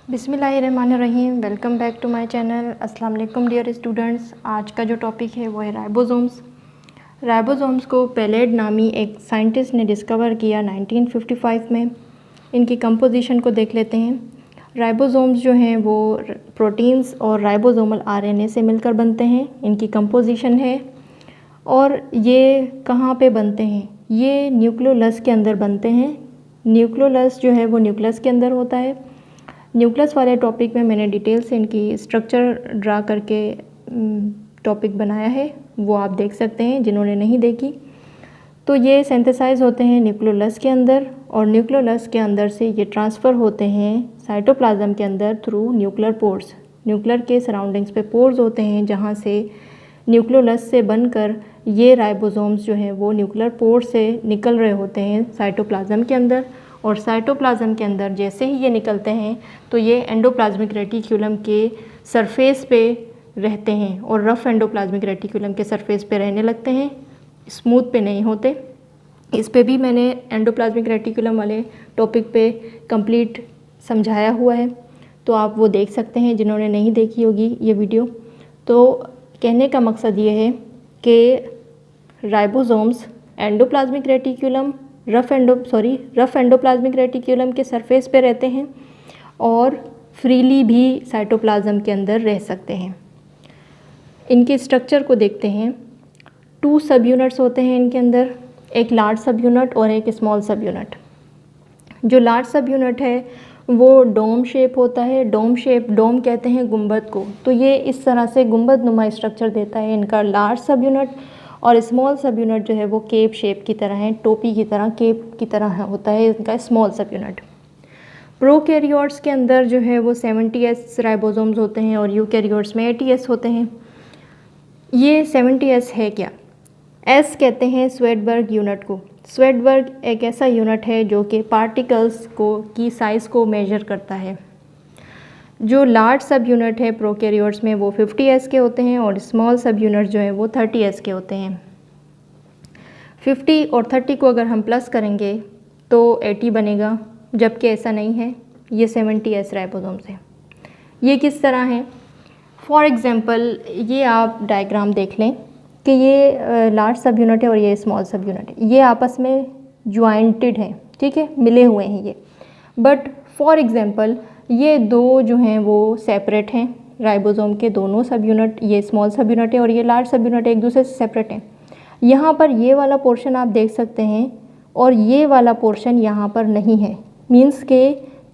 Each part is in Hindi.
बिस्मिल्लाहिर्रहमानिर्रहीम। Welcome back to my channel. अस्सलाम वालेकुम डियर स्टूडेंट्स। आज का जो टॉपिक है वो है राइबोसोम्स। राइबोसोम्स को पेलेड नामी एक साइंटिस्ट ने डिस्कवर किया 1955 में। इनकी कंपोजिशन को देख लेते हैं। राइबोसोम्स जो हैं वो प्रोटीन्स और राइबोसोमल आरएनए से मिलकर बनते हैं। इनकी कंपोजिशन है और ये कहाँ पे बनते हैं, ये न्यूक्लियोलस के अंदर बनते हैं। न्यूक्लियोलस जो है वो न्यूक्लियस के अंदर होता है। न्यूक्लियस वाले टॉपिक में मैंने डिटेल से इनकी स्ट्रक्चर ड्रा करके टॉपिक बनाया है, वो आप देख सकते हैं जिन्होंने नहीं देखी। तो ये सिंथेसाइज होते हैं न्यूक्लियोलस के अंदर और न्यूक्लियोलस के अंदर से ये ट्रांसफ़र होते हैं साइटोप्लाज्म के अंदर थ्रू न्यूक्लियर पोर्स। न्यूक्लियर के सराउंडिंग्स पे पोर्स होते हैं जहाँ से न्यूक्लियोलस से बनकर ये राइबोसोम्स जो हैं वो न्यूक्लियर पोर से निकल रहे होते हैं साइटोप्लाज्म के अंदर। और साइटोप्लाज्म के अंदर जैसे ही ये निकलते हैं तो ये एंडोप्लाज्मिक रेटिकुलम के सरफेस पे रहते हैं और रफ़ एंडोप्लाज्मिक रेटिकुलम के सरफेस पे रहने लगते हैं, स्मूथ पे नहीं होते। इस पे भी मैंने एंडोप्लाज्मिक रेटिकुलम वाले टॉपिक पे कंप्लीट समझाया हुआ है, तो आप वो देख सकते हैं जिन्होंने नहीं देखी होगी ये वीडियो। तो कहने का मकसद ये है कि ribosomes endoplasmic reticulum rough endoplasmic reticulum के सरफेस पे रहते हैं और फ्रीली भी साइटोप्लाज्म के अंदर रह सकते हैं। इनके स्ट्रक्चर को देखते हैं। 2 सब यूनिट्स होते हैं इनके अंदर, एक लार्ज सब यूनिट और एक स्मॉल सब यूनिट। जो लार्ज सब यूनिट है वो डोम शेप होता है। डोम कहते हैं गुंबद को, तो ये इस तरह से गुंबद नुमा स्ट्रक्चर देता है इनका लार्ज सब यूनिट। और स्मॉल सब यूनिट जो है वो केप शेप की तरह है, टोपी की तरह, केप की तरह होता है इनका स्मॉल सब यूनिट। प्रोकैरियोट्स के अंदर जो है वो 70S राइबोसोम्स होते हैं और यूकैरियोट्स में 80S होते हैं। ये 70S है क्या? S कहते हैं स्वेडबर्ग यूनिट को। स्वेडबर्ग एक ऐसा यूनिट है जो कि पार्टिकल्स की साइज़ को मेजर करता है। जो लार्ज सब यूनिट है प्रोकैरियोट्स में वो 50S के होते हैं और स्मॉल सब यूनिट जो है वो 30S के होते हैं। 50 और 30 को अगर हम प्लस करेंगे तो 80 बनेगा, जबकि ऐसा नहीं है, ये 70S राइबोसोम्स है। ये किस तरह हैं? फॉर एग्ज़ाम्पल ये आप डायग्राम देख लें कि ये लार्ज सब यूनिट है और ये स्मॉल सब यूनिट है। ये आपस में ज्वाइंटेड हैं, ठीक है, मिले हुए हैं ये। बट फॉर एग्ज़ाम्पल ये दो जो हैं वो सेपरेट हैं। राइबोसोम के दोनों सब यूनिट, ये स्मॉल सब यूनिट है और ये लार्ज सब यूनिट है, एक दूसरे से सेपरेट हैं। यहाँ पर ये वाला पोर्शन आप देख सकते हैं और ये वाला पोर्शन यहाँ पर नहीं है। मीन्स के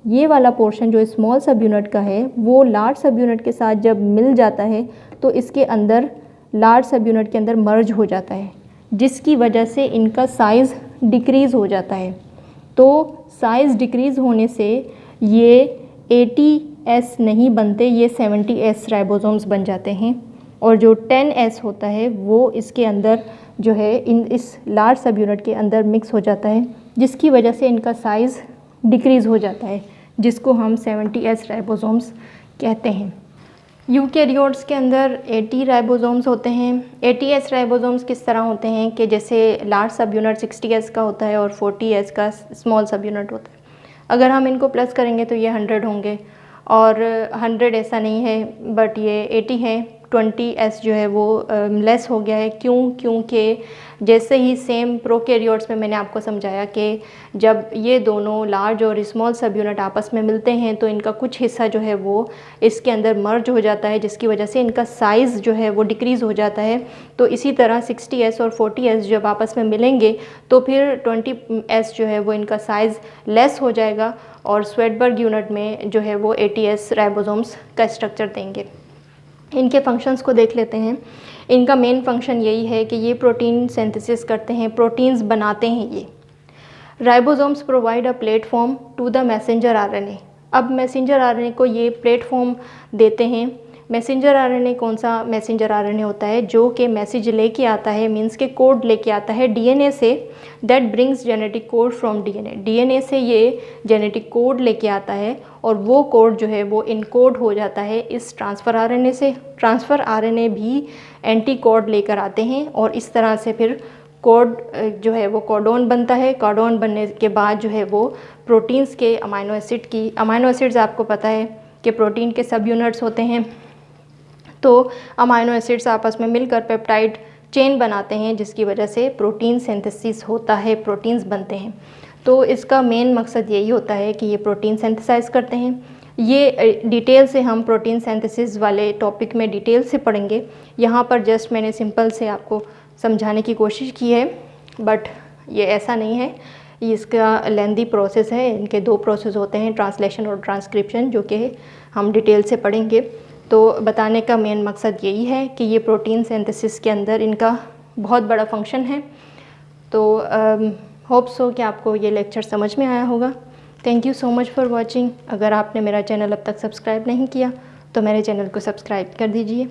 ये वाला पोर्शन जो स्मॉल सब यूनिट का है वो लार्ज सब यूनिट के साथ जब मिल जाता है तो इसके अंदर लार्ज सब यूनिट के अंदर मर्ज हो जाता है, जिसकी वजह से इनका साइज़ डिक्रीज़ हो जाता है। तो साइज़ डिक्रीज़ होने से ये 80S नहीं बनते, ये 70S राइबोसोम्स बन जाते हैं। और जो 10S होता है वो इसके अंदर जो है इस लार्ज सब यूनिट के अंदर मिक्स हो जाता है, जिसकी वजह से इनका साइज़ डिक्रीज़ हो जाता है, जिसको हम 70S राइबोसोम्स कहते हैं। यूकैरियोट्स के अंदर 80 राइबोसोम्स होते हैं। 80S राइबोसोम्स किस तरह होते हैं कि जैसे लार्ज सब यूनिट 60S का होता है और 40S का स्मॉल सब यूनिट होता है। अगर हम इनको प्लस करेंगे तो ये 100 होंगे और 100 ऐसा नहीं है, बट ये 80 है। 20S जो है वो लेस हो गया है। क्योंकि जैसे ही सेम प्रोकैरियोट्स में मैंने आपको समझाया कि जब ये दोनों लार्ज और स्मॉल सब यूनिट आपस में मिलते हैं तो इनका कुछ हिस्सा जो है वो इसके अंदर मर्ज हो जाता है, जिसकी वजह से इनका साइज़ जो है वो डिक्रीज़ हो जाता है। तो इसी तरह 60S और 40S जब आपस में मिलेंगे तो फिर 20S जो है वो इनका साइज़ लेस हो जाएगा और स्वेडबर्ग यूनिट में जो है वो 80S राइबोसोम्स का स्ट्रक्चर देंगे। इनके फंक्शंस को देख लेते हैं। इनका मेन फंक्शन यही है कि ये प्रोटीन सिंथेसिस करते हैं, प्रोटीन्स बनाते हैं ये। Ribosomes provide a platform to the messenger RNA. अब मैसेंजर आरएनए को ये प्लेटफॉर्म देते हैं। मैसेंजर आरएनए कौन सा मैसेंजर आरएनए होता है? जो कि मैसेज लेके आता है, मीन्स के कोड लेके आता है डीएनए से। That brings genetic code from DNA. DNA से ये जेनेटिक कोड लेके आता है और वो कोड जो है वो इनकोड हो जाता है इस ट्रांसफ़र आरएनए से। ट्रांसफ़र आरएनए भी एंटी कोड लेकर आते हैं और इस तरह से फिर कोड जो है वो कोडोन बनता है। कोडोन बनने के बाद जो है वो प्रोटीन्स के अमाइनो एसिड्स आपको पता है कि प्रोटीन के सब यूनिट्स होते हैं, तो अमाइनो एसिड्स आपस में मिलकर पेप्टाइड चेन बनाते हैं, जिसकी वजह से प्रोटीन सिंथेसिस होता है, प्रोटीन्स बनते हैं। तो इसका मेन मकसद यही होता है कि ये प्रोटीन सिंथेसाइज करते हैं। ये डिटेल से हम प्रोटीन सिंथेसिस वाले टॉपिक में डिटेल से पढ़ेंगे। यहाँ पर जस्ट मैंने सिंपल से आपको समझाने की कोशिश की है, बट ये ऐसा नहीं है, ये इसका लेंदी प्रोसेस है। इनके 2 प्रोसेस होते हैं, ट्रांसलेशन और ट्रांसक्रिप्शन, जो कि हम डिटेल से पढ़ेंगे। तो बताने का मेन मकसद यही है कि ये प्रोटीन सिंथेसिस के अंदर इनका बहुत बड़ा फंक्शन है। तो होप सो कि आपको ये लेक्चर समझ में आया होगा। Thank you so much for watching. अगर आपने मेरा चैनल अब तक सब्सक्राइब नहीं किया तो मेरे चैनल को सब्सक्राइब कर दीजिए।